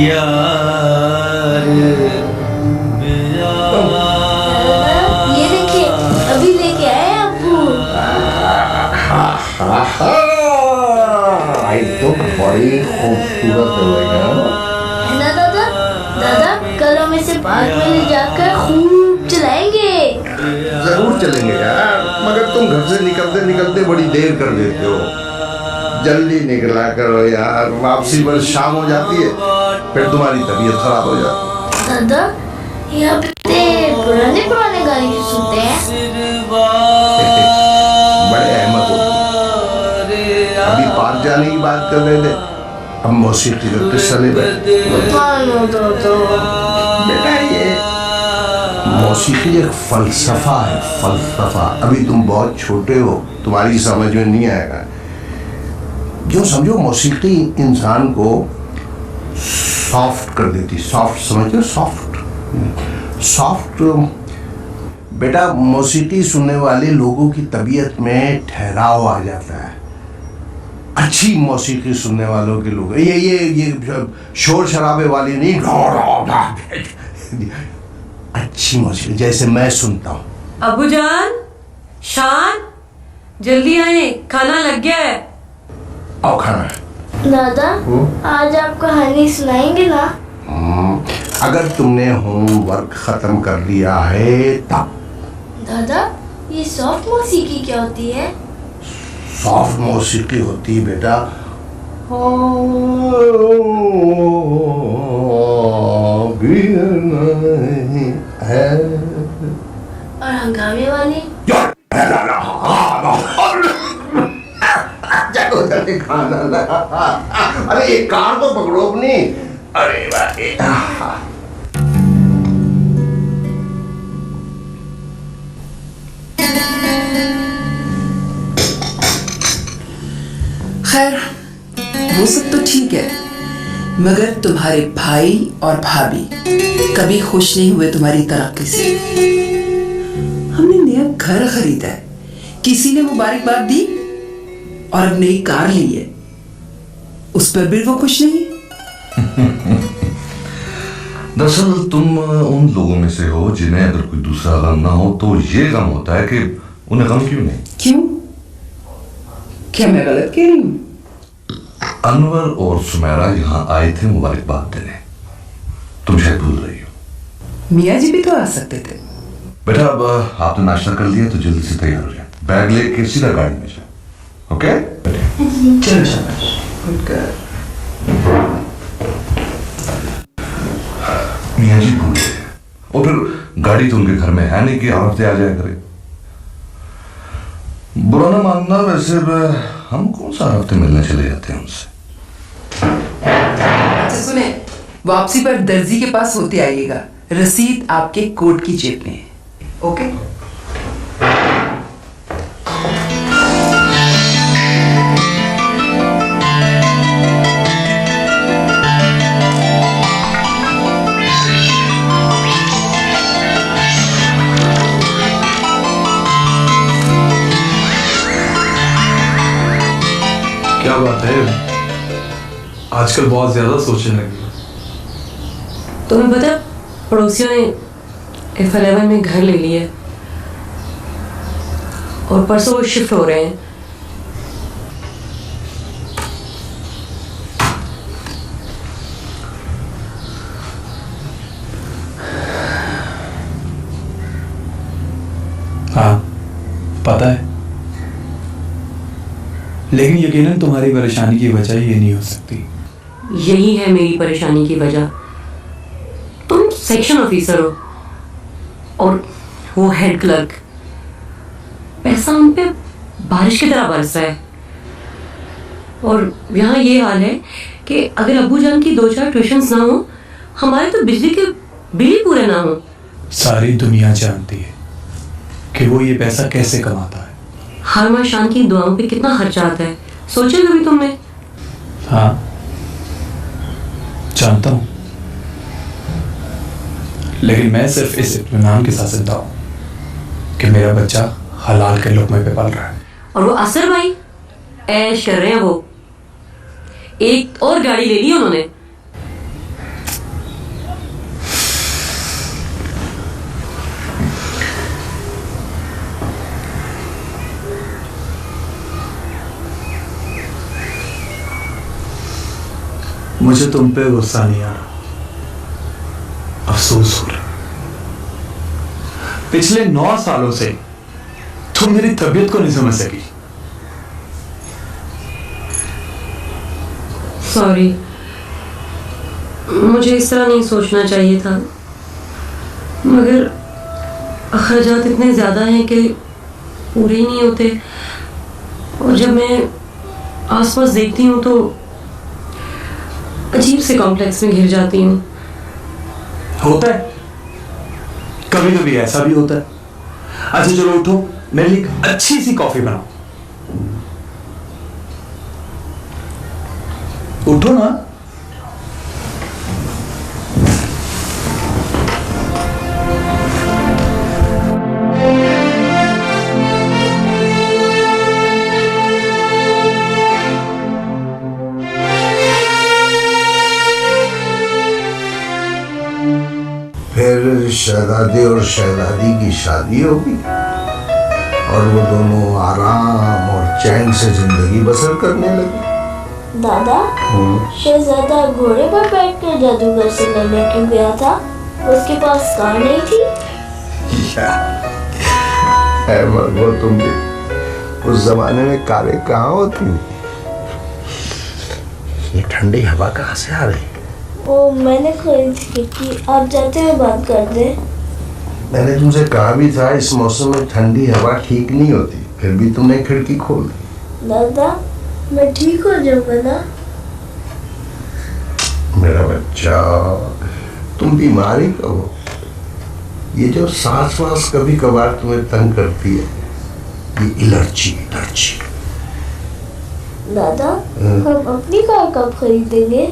यार ये देखिए, अभी लेके आए अब्बू। भाई तो बड़ी खूबसूरत है भैया। है ना दादा? दादा कल हम इसे पार्क में ले जाकर खूब चलाएंगे। जरूर चलेंगे यार, मगर तुम घर से निकलते निकलते बड़ी देर कर देते हो। जल्दी निकला करो यार, वापसी पर शाम हो जाती है, फिर तुम्हारी तबीयत खराब हो जाती है। दादा यहाँ पे पुराने पुराने गाने क्यों सुनते हैं? बड़े अहमद हो, अभी पार्क जाने की बात कर रहे थे, अब मौसीकी का किस्सा ले बैठे। मानो बेटा ये मौसीकी एक फलसफा है, फलसफा। अभी तुम बहुत छोटे हो, तुम्हारी समझ में नहीं आएगा। जो समझो मौसीकी इंसान को सॉफ्ट कर देती, सॉफ्ट समझो, सॉफ्ट सॉफ्ट। बेटा मौसीकी सुनने वाले लोगों की तबीयत में ठहराव आ जाता है। अच्छी मौसीकी सुनने वालों के लोग, ये शोर शराबे वाली नहीं, अच्छी मौसीकी जैसे मैं सुनता हूँ। अबू जान, शान, जल्दी आए, खाना लग गया है। आओ खाना। दादा आज आप कहानी सुनाएंगे ना? अगर तुमने होमवर्क खत्म कर लिया है तब। दादा ये सॉफ्ट मौसीकी क्या होती है? सॉफ्ट मौसीकी होती है बेटा, है। और हंगामे वाली? खाना लगा। अरे एक कार तो पकड़ो अपनी। अरे भाई खैर वो सब तो ठीक है, मगर तुम्हारे भाई और भाभी कभी खुश नहीं हुए तुम्हारी तरक्की से। हमने नया घर खरीदा है, किसी ने मुबारकबाद दी, और अब नई कार ली है, उस पर भी वो खुश नहीं। दरअसल तुम उन लोगों में से हो जिन्हें अगर कोई दूसरा गम ना हो तो ये गम होता है कि उन्हें गम क्यों नहीं। क्यों? क्या मैं गलत कह रही हूँ? अनवर और सुमेरा यहाँ आए थे मुबारकबाद देने, तुम शायद भूल रही हो। मियाँ जी भी तो आ सकते थे। बेटा अब आपने नाश्ता कर लिया तो जल्दी से तैयार हो जाए, बैग लेके सीधा गाड़ी में जाए। ओके? चलो शाबाश, गुड गर्ल। मियाँ जी भूल गए, और फिर गाड़ी तो उनके घर में है नहीं कि हर हफ्ते आ जाया करे। बुरा ना मानना, वैसे हम कौन सा हफ्ते मिलने चले जाते हैं उनसे। अच्छा सुने, वापसी पर दर्जी के पास होते आइएगा, रसीद आपके कोट की जेब में है। ओके? क्या बात है, आजकल बहुत ज्यादा सोचने लगी हो। तुम्हें पता, पड़ोसियों ने F11 में घर ले लिया और परसों वो शिफ्ट हो रहे हैं। हाँ पता है, लेकिन यकीनन तुम्हारी परेशानी की वजह ये नहीं हो सकती। यही है मेरी परेशानी की वजह। तुम सेक्शन ऑफिसर हो और वो हेड क्लर्क, पैसा उन पे बारिश की तरह बरस रहा है। और यहाँ ये हाल है कि अगर अब्बू जान की 2-4 ट्यूशन्स ना हो, हमारे तो बिजली के बिल ही पूरे ना हो। सारी दुनिया जानती है कि वो ये पैसा कैसे कमाता है। हर माह शान की दुआओं पे कितना खर्चा आता है, सोचा कभी तुमने? हाँ जानता हूं, लेकिन मैं सिर्फ इस इत्मीनान के साथ जिंदा हूं कि मेरा बच्चा हलाल के लुक़मे पे पल रहा है। और वो असर भाई ऐश कर रहे हैं। वो एक और गाड़ी ले ली उन्होंने। मुझे तुम पे गुस्सा नहीं आ रहा, अफसोस हो रहा। पिछले 9 सालों से तुम मेरी तबीयत को नहीं समझ सकी। सॉरी, मुझे इस तरह नहीं सोचना चाहिए था, मगर अखराजात इतने ज़्यादा हैं कि पूरे ही नहीं होते। और जब मैं आसपास देखती हूँ तो अजीब से कॉम्प्लेक्स में घिर जाती हूँ। होता है, कभी कभी ऐसा भी होता है। अच्छा चलो उठो, मेरे लिए एक अच्छी सी कॉफी बनाओ। उठो ना। फिर शहजादे और शहजादी की शादी होगी और वो दोनों आराम और चैन से जिंदगी बसर करने लगे। दादा, शहजादा घोड़े पर बैठकर जादूगर से लड़ने क्यों गया था? उसके पास कार नहीं थी? अहमद, वो तुम भी उस जमाने में कारें कहाँ होती? ये ठंडी हवा कहाँ से आ रही? ओ, मैंने खरीद की, आप जाते हुए बात कर दे। मैंने तुमसे कहा भी था इस मौसम में ठंडी हवा ठीक नहीं होती, फिर भी तुमने खिड़की खोल दी। दादा, मैं ठीक हो जाऊंगा ना? मेरा बच्चा, तुम बीमारी कहो। ये जो सांस वास कभी कभार तुम्हें तंग करती है, ये एलर्जी। दादा, हम अपनी कार कब खरीदेंगे?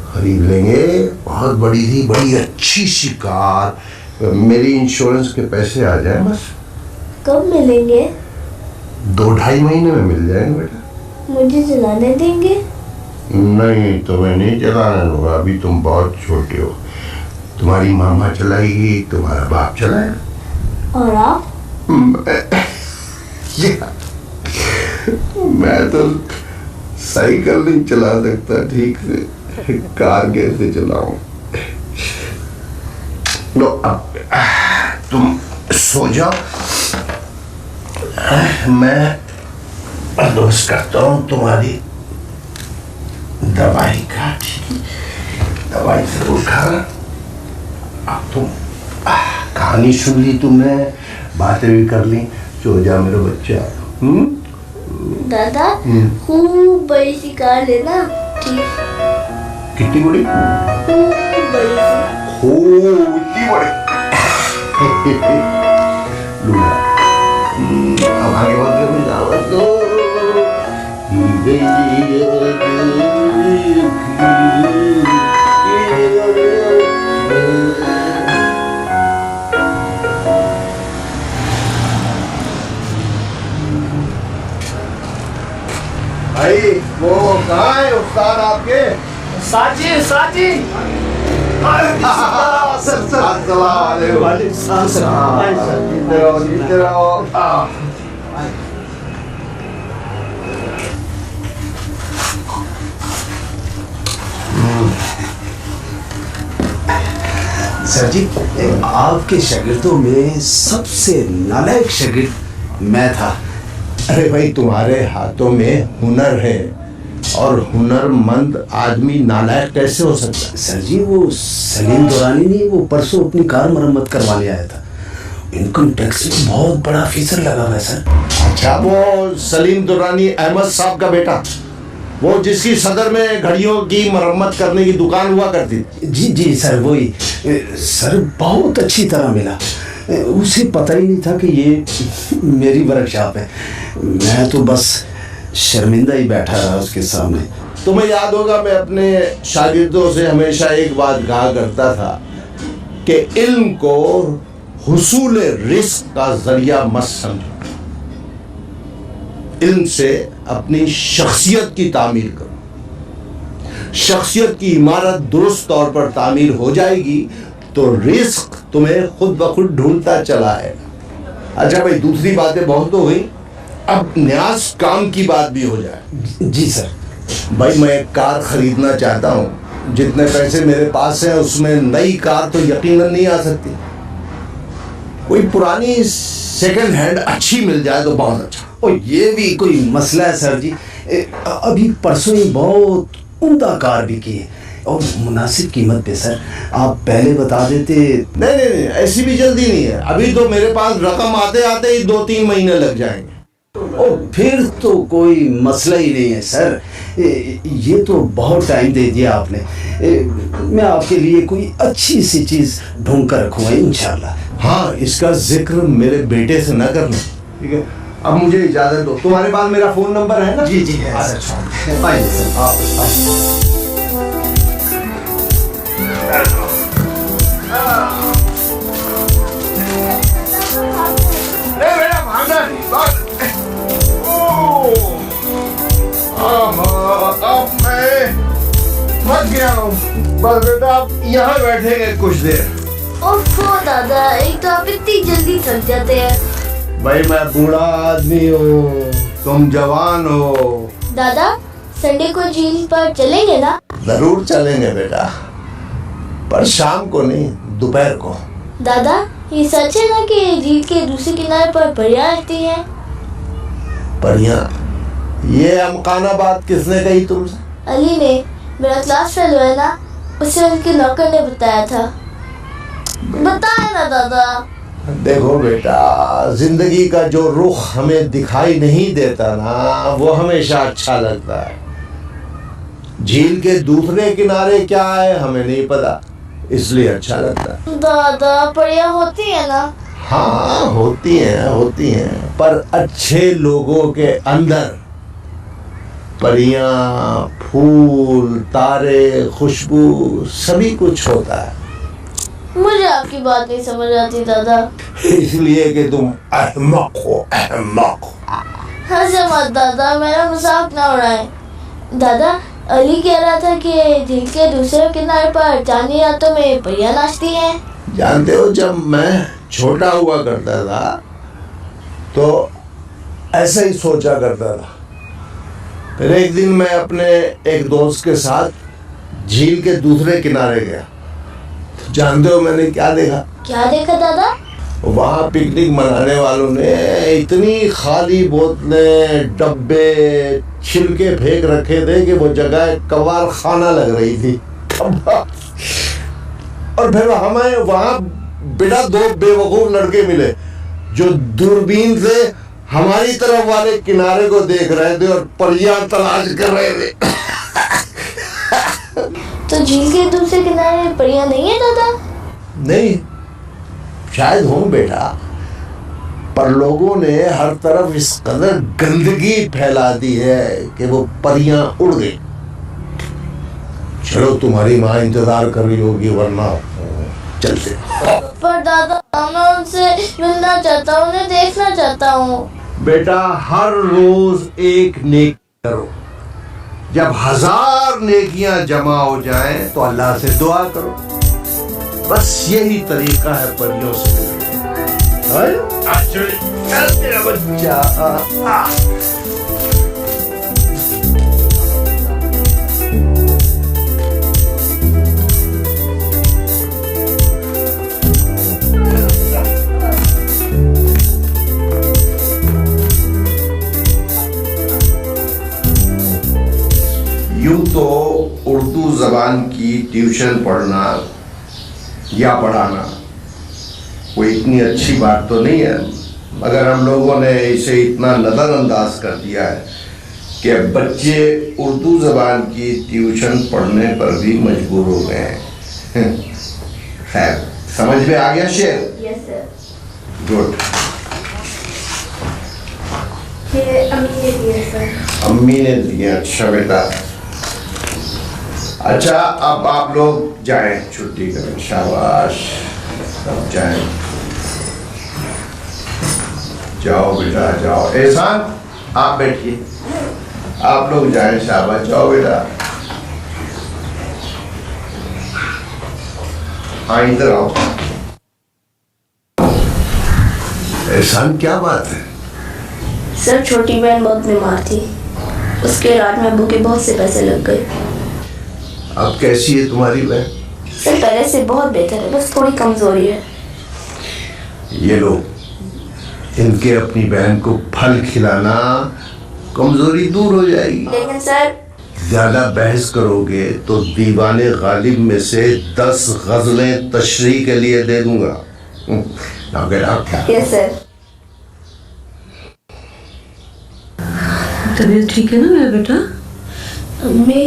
खरीद लेंगे, बहुत बड़ी अच्छी सी कार। मेरी इंश्योरेंस के पैसे आ जाए बस। कब मिलेंगे? 2-2.5 महीने में मिल जाएंगे बेटा। मुझे चलाने देंगे? नहीं, तुम्हें नहीं चलाने दूंगा, अभी तुम बहुत छोटे हो। तुम्हारी मामा चलाएगी, तुम्हारा बाप चलाएगा। और आप? मैं तो साइकिल नहीं चला सकता ठीक से, कार कैसे चलाऊं? लो, अब तुम सो जाओ, मैं बंदोबस्त करता हूँ तुम्हारी दवाई का। दवाई जरूर खाना। अब तुम कहानी सुन ली तुमने, बातें भी कर ली, सो जा मेरा बच्चा। दादा, खूब बड़ी सी कार लेना, ठीक? कितनी बड़ी? खूब बड़ी सी। इतनी बड़ी। लूना, अब आगे बढ़ के दावत दो। भाई, वो कहाँ है उस्ताद आपके? साजी जीते रहो। सर जी, आपके शागिर्दों में सबसे नालायक शागिर्द मैं था। अरे भाई, तुम्हारे हाथों में हुनर है और हुनरमंद आदमी नालायक कैसे हो सकता है? सर जी, वो सलीम दुरानी नहीं, वो परसों अपनी कार मरम्मत करवाने आया था। इनकम टैक्स में बहुत बड़ा ऑफिसर लगा हुआ है सर। अच्छा, वो सलीम दुरानी अहमद साहब का बेटा, वो जिसकी सदर में घड़ियों की मरम्मत करने की दुकान हुआ करती थी? जी सर, वही। सर, बहुत अच्छी तरह मिला। उसे पता ही नहीं था कि ये मेरी वर्कशॉप है। मैं तो बस शर्मिंदा ही बैठा रहा उसके सामने। तुम्हें याद होगा, मैं अपने शागिर्दों से हमेशा एक बात कहा करता था कि इल्म को हुसूल रिस्क का जरिया मत समझो। इल्म से अपनी शख्सियत की तामीर करो। शख्सियत की इमारत दुरुस्त तौर पर तामीर हो जाएगी तो रिस्क तुम्हें खुद ब खुद ढूंढता चला आएगा। अच्छा भाई, दूसरी बातें बहुत हो गई, अब न्यास काम की बात भी हो जाए। जी सर। भाई मैं एक कार खरीदना चाहता हूँ, जितने पैसे मेरे पास हैं उसमें नई कार तो यकीनन नहीं आ सकती, कोई पुरानी सेकंड हैंड अच्छी मिल जाए तो बहुत अच्छा। और ये भी कोई मसला है सर जी, अभी परसों ही बहुत उम्दा कार बिकी है और मुनासिब कीमत पे सर। आप पहले बता देते। नहीं नहीं नहीं, ऐसी भी जल्दी नहीं है, अभी तो मेरे पास रकम आते आते ही 2-3 महीने लग जाएंगे। और फिर तो कोई मसला ही नहीं है सर, ये तो बहुत टाइम दे दिया आपने। मैं आपके लिए कोई अच्छी सी चीज़ ढूंढ कर रखूँगा इंशाल्लाह। हाँ, इसका जिक्र मेरे बेटे से न करना, ठीक है? अब मुझे इजाजत दो। तुम्हारे पास मेरा फोन नंबर है ना? जी जी है सर। आइए सर, आप बेटा भागना नहीं, अब मैं थक गया हूँ, बस बेटा आप यहाँ बैठेंगे कुछ देर। ओफो दादा, एक तो आप इतनी जल्दी थक जाते हैं। भाई मैं बूढ़ा आदमी हूँ, तुम जवान हो। दादा संडे को झील पर चलेंगे ना? जरूर चलेंगे बेटा, पर शाम को नहीं, दोपहर को। दादा ये सच है ना कि झील के दूसरे किनारे पर परियां रहती हैं? बढ़िया, ये अमकाना बात किसने कही तुमसे? अली ने, मेरा क्लास फेलो है ना, उसे उनके नौकर ने बताया था। बताया ना दादा। देखो बेटा, जिंदगी का जो रुख हमें दिखाई नहीं देता ना, वो हमेशा अच्छा लगता है। झील के दूसरे किनारे क्या है हमें नहीं पता, इसलिए अच्छा लगता है। दादा परियां होती है ना? हाँ होती हैं, पर अच्छे लोगों के अंदर परियां, फूल, तारे, खुशबू सभी कुछ होता है। मुझे आपकी बात नहीं समझ आती दादा। इसलिए कि तुम अहमक हो, अहमक हो। हंसे मत दादा, मेरा मजाक ना उड़ाए। दादा अली कह रहा था कि झील के दूसरे किनारे पर चांदनी रातों में परियां नाचती हैं। जानते हो, जब मैं छोटा हुआ करता था तो ऐसा ही सोचा करता था। फिर एक दिन मैं अपने एक दोस्त के साथ झील के दूसरे किनारे गया, तो जानते हो मैंने क्या देखा? क्या देखा दादा? वहाँ पिकनिक मनाने वालों ने इतनी खाली बोतलें, डब्बे, छिलके फेंक रखे थे कि वो जगह कबार खाना लग रही थी। और फिर हमें वहाँ बेटा 2 बेवकूफ लड़के मिले जो दूरबीन से हमारी तरफ वाले किनारे को देख रहे थे और परियां तलाश कर रहे थे। तो झील के दूसरे किनारे परियां नहीं है दादा? नहीं, शायद हों बेटा, पर लोगों ने हर तरफ इस कदर गंदगी फैला दी है कि वो परियां उड़ गई। चलो तुम्हारी माँ इंतजार कर रही होगी, वरना चलते। पर दादा मैं उनसे मिलना चाहता हूँ, उन्हें देखना चाहता हूँ। बेटा हर रोज एक नेक करो, जब 1000 नेकियां जमा हो जाएं तो अल्लाह से दुआ करो। बस यही तरीका है परियों से मेरा बच्चा। यूं तो उर्दू ज़बान की ट्यूशन पढ़ना या पढ़ाना कोई इतनी अच्छी बात तो नहीं है, मगर हम लोगों ने इसे इतना नज़रअंदाज कर दिया है कि बच्चे उर्दू ज़बान की ट्यूशन पढ़ने पर भी मजबूर हो गए हैं। खैर, समझ में आ गया शेर? Yes sir. गुड। ये अम्मी ने दिया सर। अम्मी ने दिया, अच्छा बेटा। अच्छा अब आप लोग जाएं, छुट्टी करें, शाबाश, सब जाएं। जाओ बेटा जाओ। एहसान आप बैठिए, आप लोग जाएं, शाबाश, जाओ बेटा। हाँ इधर आओ। एहसान क्या बात है? सर छोटी बहन बहुत बीमार थी, उसके इलाज में अब्बू के बहुत से पैसे लग गए। अब कैसी है तुम्हारी बहन? सर पहले से बहुत बेहतर है, बस थोड़ी कमजोरी है। ये लो, इनके अपनी बहन को फल खिलाना, कमजोरी दूर हो जाएगी। लेकिन सर ज्यादा बहस करोगे तो दीवाने गालिब में से 10 गजलें तशरीह के लिए दे दूंगा। Now get out. Yes sir. तबीयत ठीक है ना मेरा बेटा? अम्मी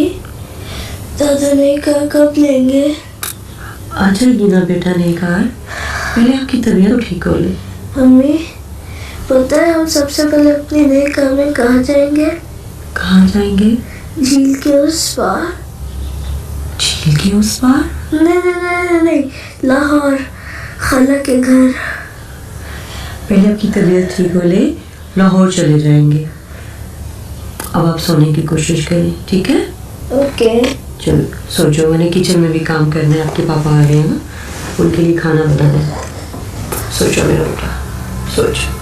दादा ने कहा कब लेंगे? आ जाएगी ना बेटा नेकार, पहले आपकी तबीयत तो ठीक हो ले। अम्मी पता है हम सबसे पहले अपनी नए घर में कहाँ जाएंगे? कहाँ जाएंगे? झील के उस पार। झील के उस पार? नहीं, लाहौर, खाला के घर। पहले आपकी तबीयत ठीक हो ले, लाहौर चले जाएंगे। अब आप सोने की कोशिश करें, ठीक है? ओके। चलो सो जाओ, मैंने किचन में भी काम करना है, आपके पापा आ रहे हैं ना, उनके लिए खाना बनाना है। सो जाओ मेरा बेटा, सो जाओ।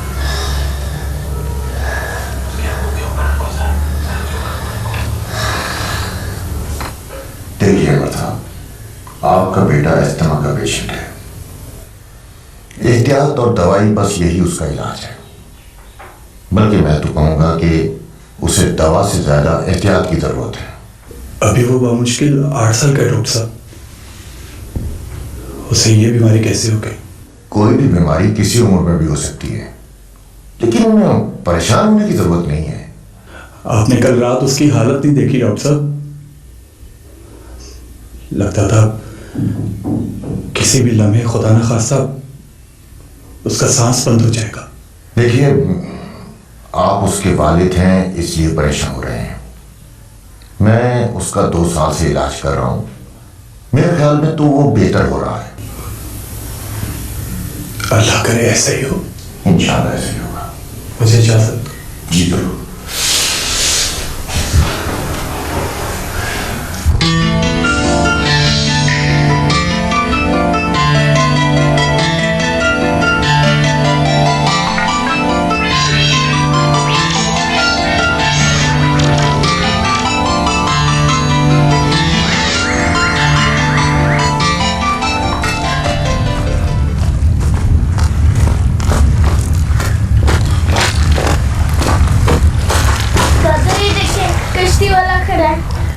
देखिए मथा, आपका बेटा अस्थमा का पेशेंट है। एहतियात और दवाई बस यही उसका इलाज है। बल्कि मैं तो कहूँगा कि उसे दवा से ज्यादा एहतियात की जरूरत है। अभी वो बामुश्किल 8 साल का है डॉक्टर साहब, उसे ये बीमारी कैसे हो गई? कोई भी बीमारी किसी उम्र में भी हो सकती है, लेकिन परेशान होने की जरूरत नहीं है। आपने कल रात उसकी हालत नहीं देखी डॉक्टर साहब? लगता था किसी भी लम्हे खुदा न खास्ता उसका सांस बंद हो जाएगा। देखिए, आप उसके वालिद हैं इसलिए परेशान हो रहे हैं। मैं उसका 2 साल से इलाज कर रहा हूं, मेरे ख्याल में तो वो बेहतर हो रहा है। अल्लाह करे ऐसा ही हो। इंशाल्लाह ऐसा ही होगा। मुझे इजाजत। जी जरूर।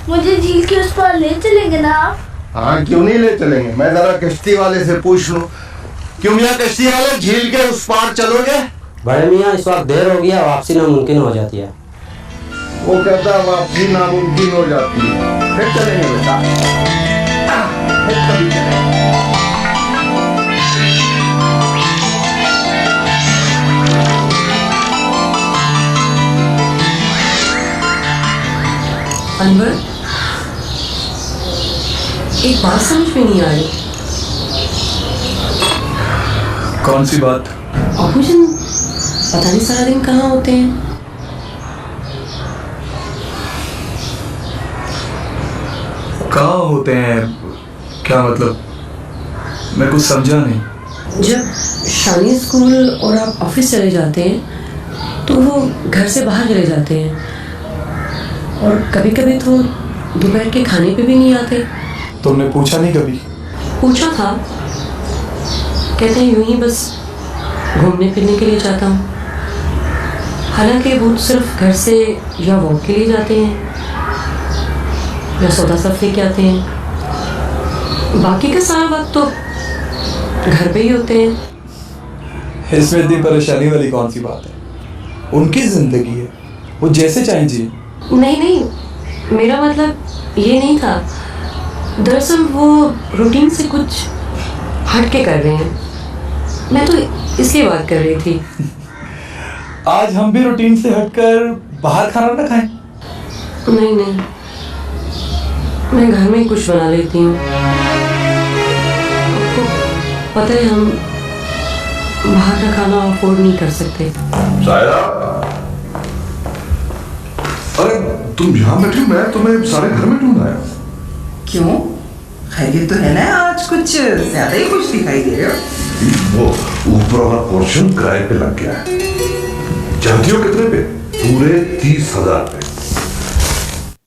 मुझे झील के उस पार ले चलेंगे ना आप? हाँ, क्यों नहीं ले चलेंगे। मैं जरा कश्ती वाले से पूछ लूं। क्यों मियां कश्ती वाले, झील के उस पार चलोगे? बड़े मियाँ इस वक्त देर हो गया, वापसी नामुमकिन हो जाती है। वो कहता है वापसी नामुमकिन हो जाती है। फिर चलेंगे बेटा, फिर कभी चलेंगे। अनवर, एक बात समझ में नहीं आ रही। कौन सी बात? ऑपरेशन पता नहीं सारा दिन कहाँ होते हैं। कहाँ होते हैं? क्या मतलब? मैं कुछ समझा नहीं। जब शानी स्कूल और आप ऑफिस चले जाते हैं तो वो घर से बाहर चले जाते हैं, और कभी कभी तो दोपहर के खाने पे भी नहीं आते। तुमने पूछा नहीं कभी? पूछा था, कहते हैं यूं ही बस घूमने फिरने के लिए जाता हूँ। हालांकि वो सिर्फ घर से या वॉक के लिए जाते हैं या सौदा सब लेके आते हैं, बाकी का सारा वक्त तो घर पे ही होते हैं। इसमें इतनी परेशानी वाली कौन सी बात है? उनकी जिंदगी है, वो जैसे चाहें जिए। नहीं, मेरा मतलब ये नहीं था। दरअसल वो रूटीन से कुछ हट के कर रहे हैं, मैं तो इसलिए बात कर रही थी। आज हम भी रूटीन से हटकर बाहर खाना ना खाएं? नहीं, मैं घर में ही कुछ बना लेती हूँ। आपको पता है हम बाहर का खाना अफोर्ड नहीं कर सकते। सायरा, अरे तुम यहाँ बैठी, मैं तुम्हें सारे घर में ढूंढ आया। क्यों, खैरियत तो है ना? आज कुछ ज्यादा ही कुछ दिखाई दे रहे हो। वो ऊपर वाला पोर्शन किराए पे लग गया है। जानती हो कितने पे? पूरे 30,000 पे।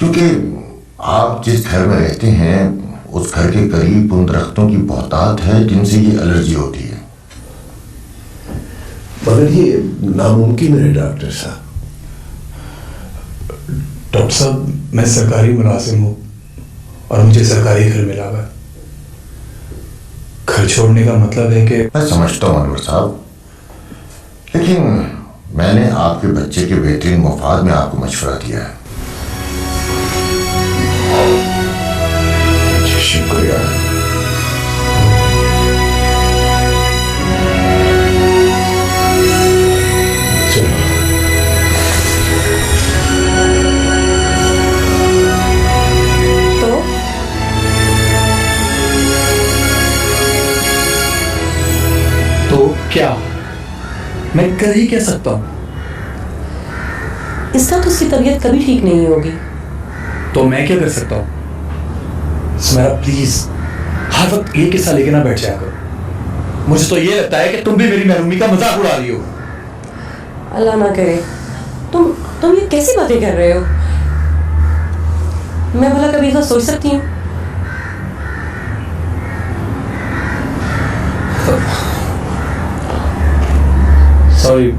क्योंकि आप जिस घर में रहते हैं उस घर के करीब उन दरख्तों की बहुतायत है जिनसे ये एलर्जी होती है। मगर ये नामुमकिन है डॉक्टर साहब। डॉक्टर साहब, मैं सरकारी मुलाजिम हूँ और मुझे सरकारी घर मिला हुआ है। घर छोड़ने का मतलब है कि मैं समझता हूँ अनवर साहब, लेकिन मैंने आपके बच्चे के बेहतरीन मुफाद में आपको मशवरा दिया है। जी शुक्रिया। तो क्या मैं कर ही कह सकता हूँ? इसका तो उसकी तबीयत कभी ठीक नहीं होगी। तो मैं क्या कर सकता हूँ? सुमेरा प्लीज हर वक्त एक किस्सा लेके ना बैठ जाया करो। मुझे तो ये लगता है कि तुम भी मेरी महरूमी का मजाक उड़ा रही हो। अल्लाह ना करे। तुम ये कैसी बातें कर रहे हो? मैं भला कभी ऐसा सोच सकती हूँ? सॉरी,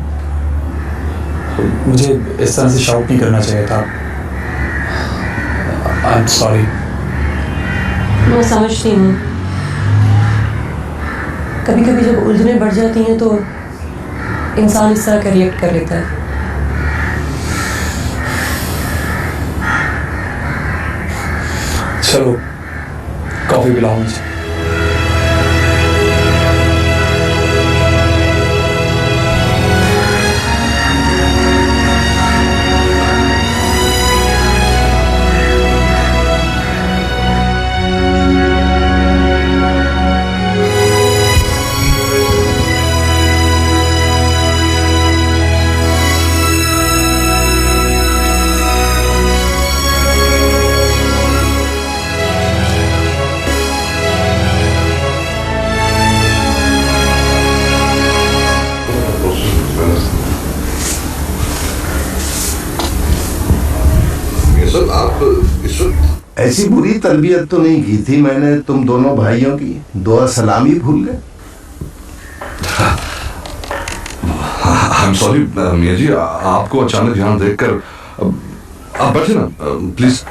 मुझे इस तरह से शाउट नहीं करना चाहिए था। I am sorry. मैं समझती हूँ, कभी कभी जब उलझनें बढ़ जाती हैं तो इंसान इस तरह का रिएक्ट कर लेता है। चलो कॉफी पिलाओ मुझे। ऐसी बुरी तरबियत तो नहीं की थी मैंने तुम दोनों भाइयों की, दुआ सलामी भूल गए। आई एम सॉरी मियां जी, आपको अचानक यहाँ देखकर आप बैठे ना प्लीज।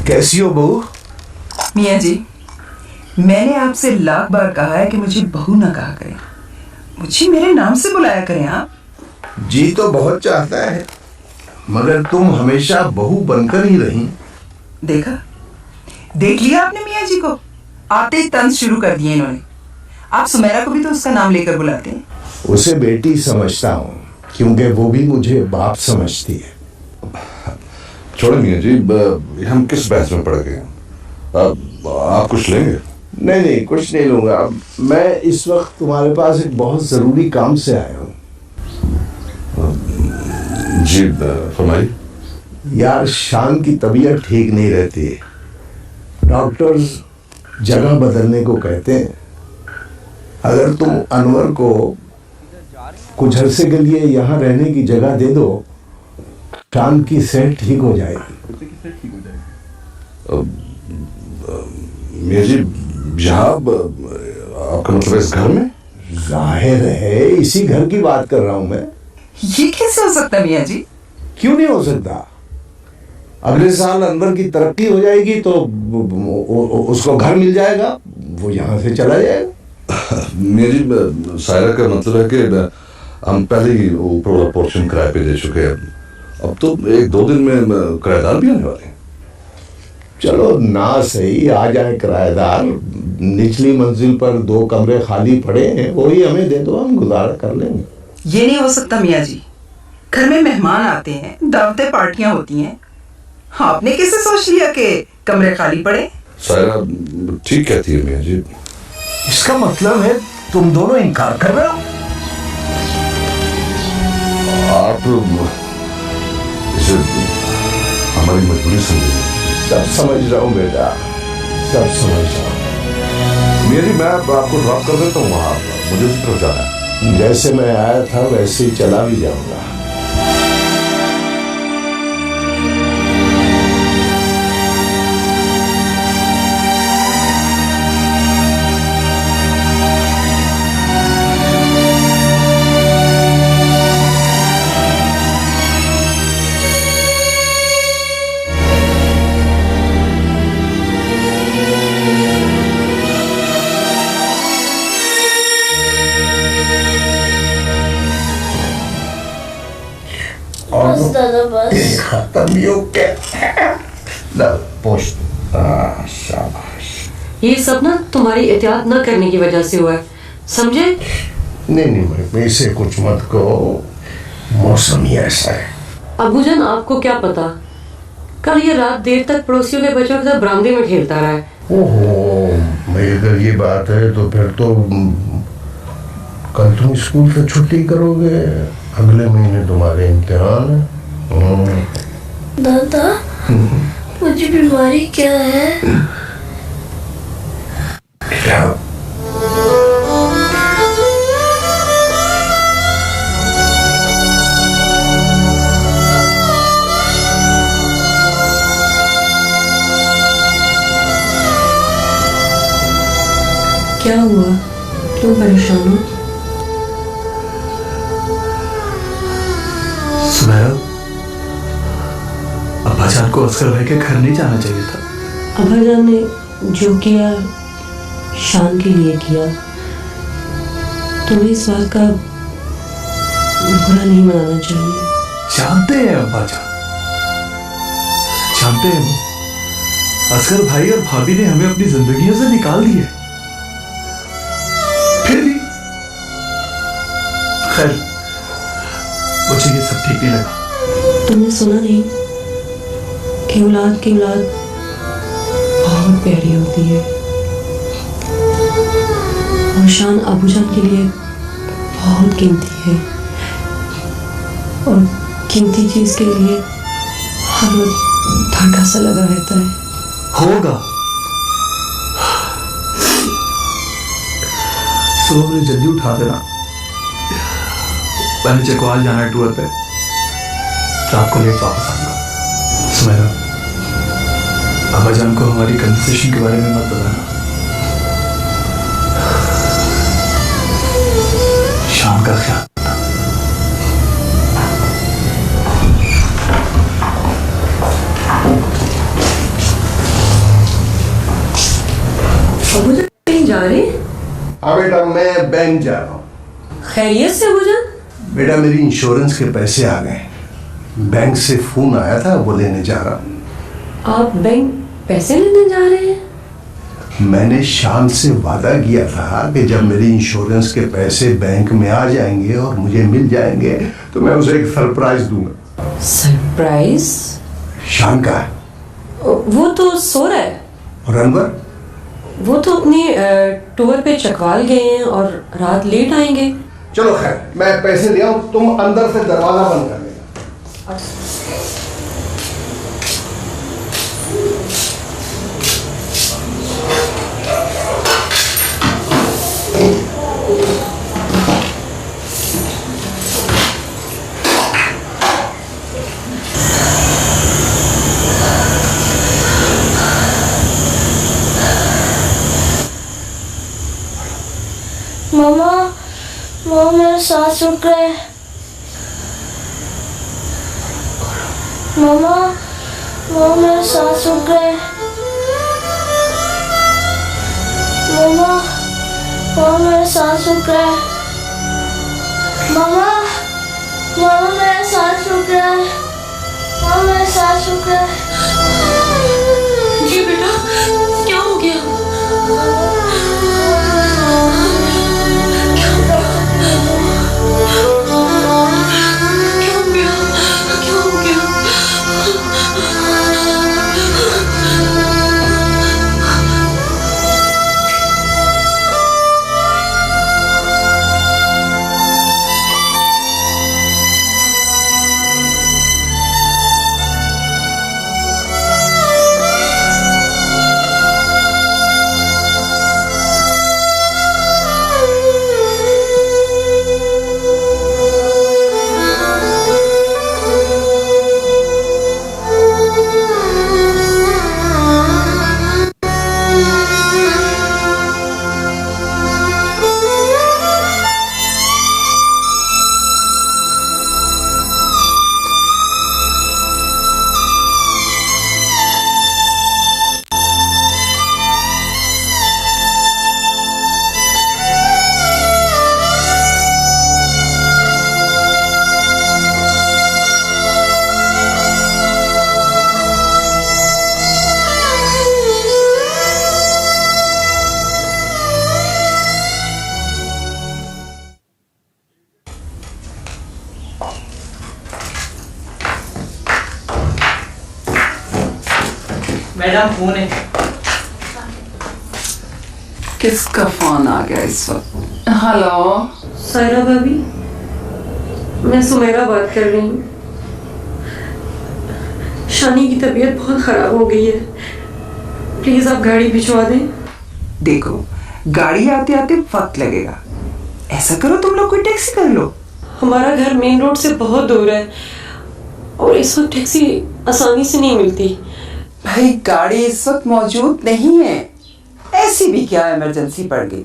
कैसी हो बहू? मियाँ जी, मैंने आपसे लाख बार कहा है कि मुझे बहू ना कहा करें, मुझे मेरे नाम से बुलाया करें आप। जी तो बहुत चाहता है, मगर तुम हमेशा बहू बनकर ही रही। देखा, देख लिया आपने मियाँ जी को, आते ही तंज शुरू कर दिए इन्होंने। आप सुमेरा को भी तो उसका नाम लेकर बुलाते हैं। उसे बेटी समझता हूँ क्योंकि वो भी मुझे बाप समझती है। छोड़े मियां जी, हम किस बहस में पड़ गए? आप कुछ लेंगे? नहीं नहीं, कुछ नहीं लूंगा। मैं इस वक्त तुम्हारे पास एक बहुत जरूरी काम से आया हूँ। जी फरमाइए। यार, शान की तबीयत ठीक नहीं रहती, डॉक्टर्स जगह बदलने को कहते हैं। अगर तुम अनवर को कुछ अरसे के लिए यहाँ रहने की जगह दे दो, शान की सेहत ठीक हो जाएगी। मियां जी, यहाँ आपका मतलब है इस घर में? जाहिर है इसी घर की बात कर रहा हूँ मैं। ये कैसे हो सकता है मियाँ जी? क्यों नहीं हो सकता? अगले साल अनवर की तरक्की हो जाएगी तो उसको घर मिल जाएगा, वो यहाँ से चला जाएगा। मियां जी, सायरा का मतलब है कि हम पहले ही ऊपर वाला पोर्शन किराए पे दे चुके हैं, अब तो 1-2 दिन में किराएदार भी आने वाले हैं। चलो ना सही, आ जाए किराएदार। निचली मंजिल पर 2 कमरे खाली पड़े हैं, वही हमें दे दो, हम गुजारा कर लेंगे। ये नहीं हो सकता मियाँ जी, घर में मेहमान आते हैं, दावतें पार्टियां होती हैं, आपने कैसे सोच लिया कि कमरे खाली पड़े? सायरा ठीक कहती है मियां जी। इसका मतलब है तुम दोनों इनकार कर रहे हो? आप इसे हमारी मजबूरी समझिए। सब समझ रहा हूँ बेटा, सब समझ रहा हूँ। मियां जी, मैं आपको ड्रॉप कर देता हूँ वहाँ, मुझे उसी तरफ जाना है। जैसे मैं आया था वैसे ही चला भी जाऊंगा। दादा बस। खत्म भी हो गया। ला पोस्ट। शाबाश। ये सब ना तुम्हारी एहतियात न करने की वजह से हुआ है, समझे? नहीं मैं से कुछ मत कहो, मौसम ही ऐसा है। अबूजान आपको क्या पता, कल ये रात देर तक पड़ोसियों के बच्चों के साथ बरामदे में खेलता रहा है। ओहो, भाई अगर ये बात है तो फिर तो कल तुम स्कूल से छुट्टी करोगे, अगले महीने तुम्हारे इम्तिहान है। दादा मुझे बीमारी क्या है? बेटा क्या हुआ, क्यों परेशान हो? सुनैरा, अब्बाजान को असगर भाई के घर नहीं जाना चाहिए था। अब्बाजान ने जो किया शान के लिए किया, तुम्हें इस बात का बुरा नहीं मनाना चाहिए। जानते हैं अब्बाजान, जानते हैं वो असगर भाई और भाभी ने हमें अपनी जिंदगियों से निकाल दिया, फिर भी खैर मुझे ये सब ठीक नहीं लगा। तुमने सुना नहीं कि औलाद की औलाद बहुत प्यारी होती है, और शान अबूजान के लिए बहुत कीमती है, और कीमती चीज के लिए हर वक्त धड़का सा लगा रहता है। होगा। सुबह मुझे जल्दी उठा देना, मैंने चकवाल जाना है टूर पे, रात को लेट वापस आऊंगा। सुमेरा, अब्बाजान को हमारी कन्वर्सेशन के बारे में मत बताना। शाम का ख्याल। अबूजान कहीं जा रहे हैं? हाँ बेटा, मैं बैंक जा रहा हूँ। खैरियत से अबूजान? बेटा मेरी इंश्योरेंस के पैसे आ गए, बैंक से फोन आया था, वो लेने जा रहा हूँ। आप बैंक पैसे लेने जा रहे हैं? मैंने शान से वादा किया था कि जब मेरी इंश्योरेंस के पैसे बैंक में आ जाएंगे और मुझे मिल जाएंगे तो मैं उसे एक सरप्राइज दूंगा। सरप्राइज? शान का है। वो तो सो रहा है। और अनवर? वो तो अपनी टूर पे चकवाल गए हैं और रात लेट आएंगे। चलो खैर, मैं पैसे ले आऊं, तुम अंदर से दरवाजा बंद कर देना। मामा मामा मेरा सांस रुक रहा है। मामा मामा मेरा सांस रुक रहा है। मामा मामा मेरा सांस रुक रहा है। मामा मामा मेरा सांस रुक रहा है। मामा मेरा सांस रुक रहा है। जी बेटा, क्या हो गया? मैडम फोन है। किसका फोन आ गया इस वक्त? हेलो सायरा भाभी, मैं सुमेरा बात कर रही हूँ। शानी की तबीयत बहुत खराब हो गई है, प्लीज आप गाड़ी भिजवा दें। देखो, गाड़ी आते आते वक्त लगेगा, ऐसा करो तुम लोग कोई टैक्सी कर लो। हमारा घर मेन रोड से बहुत दूर है और इस वक्त टैक्सी आसानी से नहीं मिलती। भाई गाड़ी इस वक्त मौजूद नहीं है, ऐसी भी क्या इमरजेंसी पड़ गई,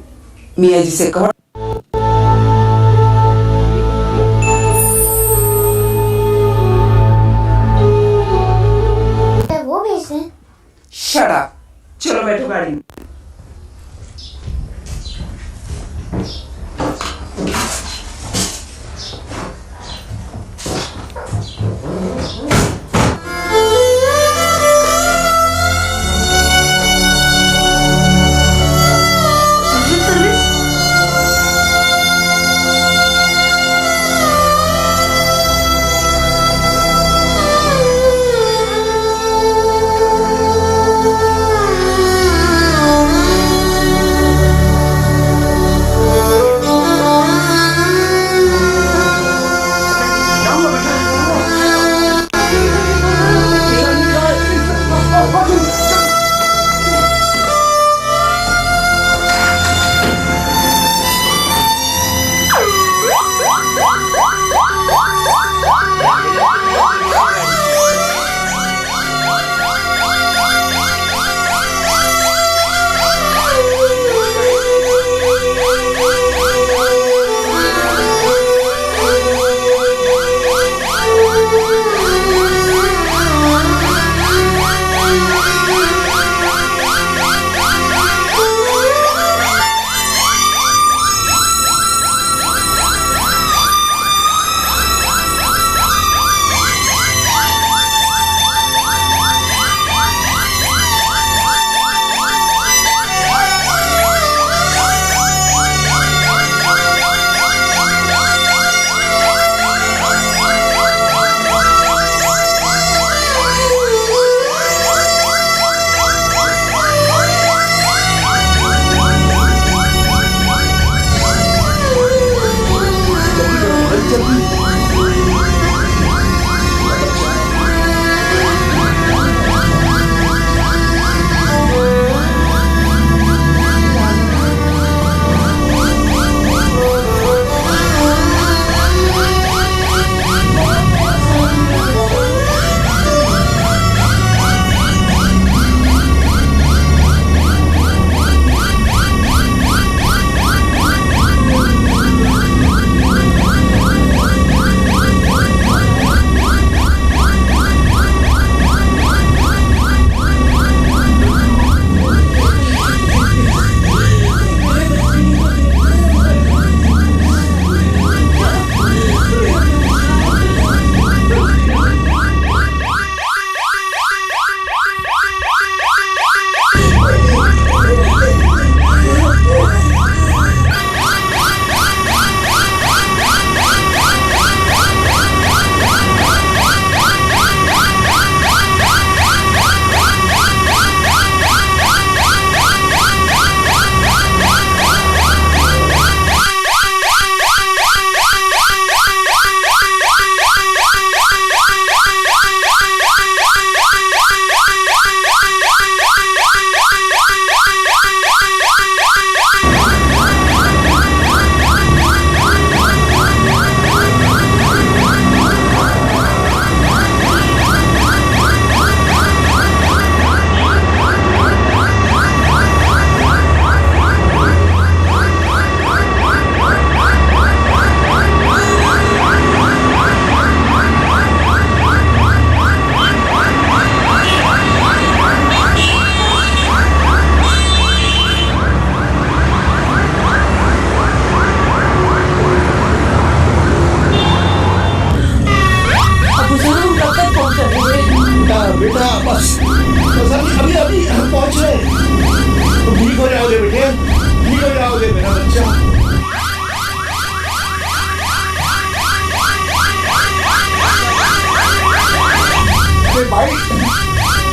मियाँ जी से कहो। वो भेज दें। शट अप, चलो बैठो गाड़ी में।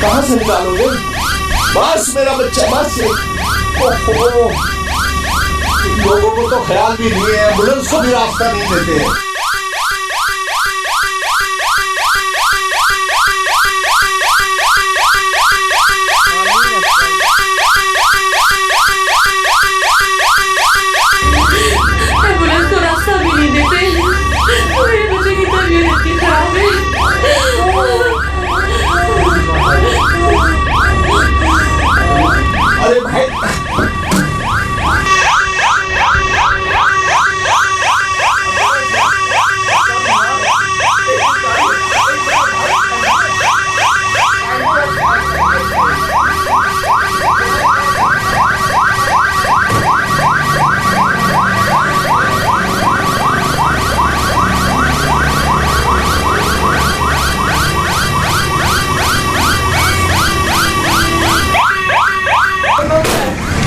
कहाँ से निकालोगे? बस मेरा बच्चा बस। ओहो, इन लोगों को तो ख्याल भी नहीं है, एम्बुलेंस को भी रास्ता नहीं देते। एम्बुलेंस को रास्ता भी नहीं देते। मेरे बच्चे की तबीयत इतनी खराब है। अरे भाई,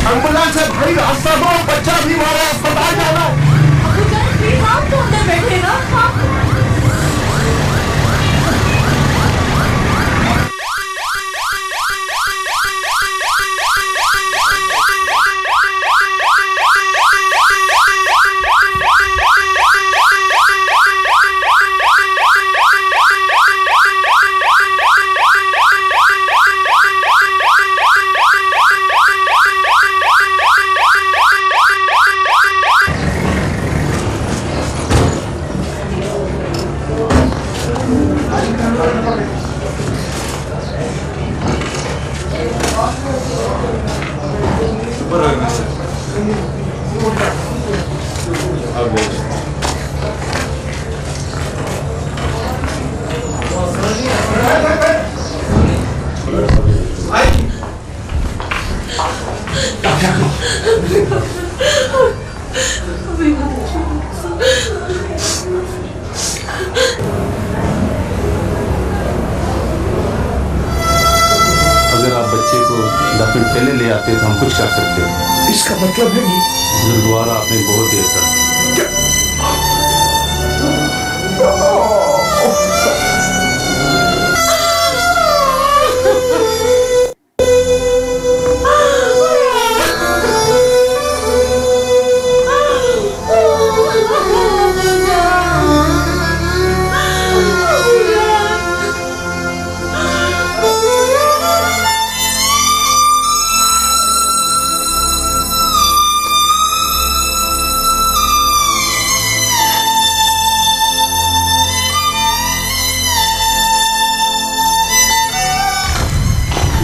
एम्बुलेंस है भाई, रास्ता दो, बच्चा भी मारा, अस्पताल जाना है। प्लीज आप तो अंदर बैठे ना। अगर आप बच्चे को दफन पहले ले आते तो हम कुछ कर सकते। इसका मतलब है कि गुरुद्वारा आपने बहुत देर तक।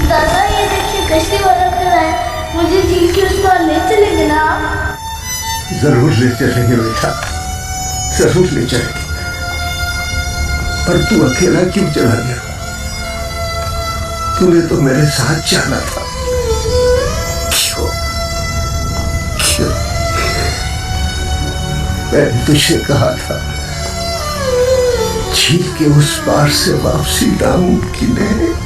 दादा ये देखिए कश्ती वाला खड़ा है, मुझे झील के उस पार ले चलेंगे ना आप? जरूर ले चलेंगे बेटा, जरूर ले चलेंगे। पर तू अकेला क्यों चला गया? तूने तो मेरे साथ जाना था। क्यों? क्यों? मैंने तुझे कहा था झील के उस पार से वापसी नामुमकिन है।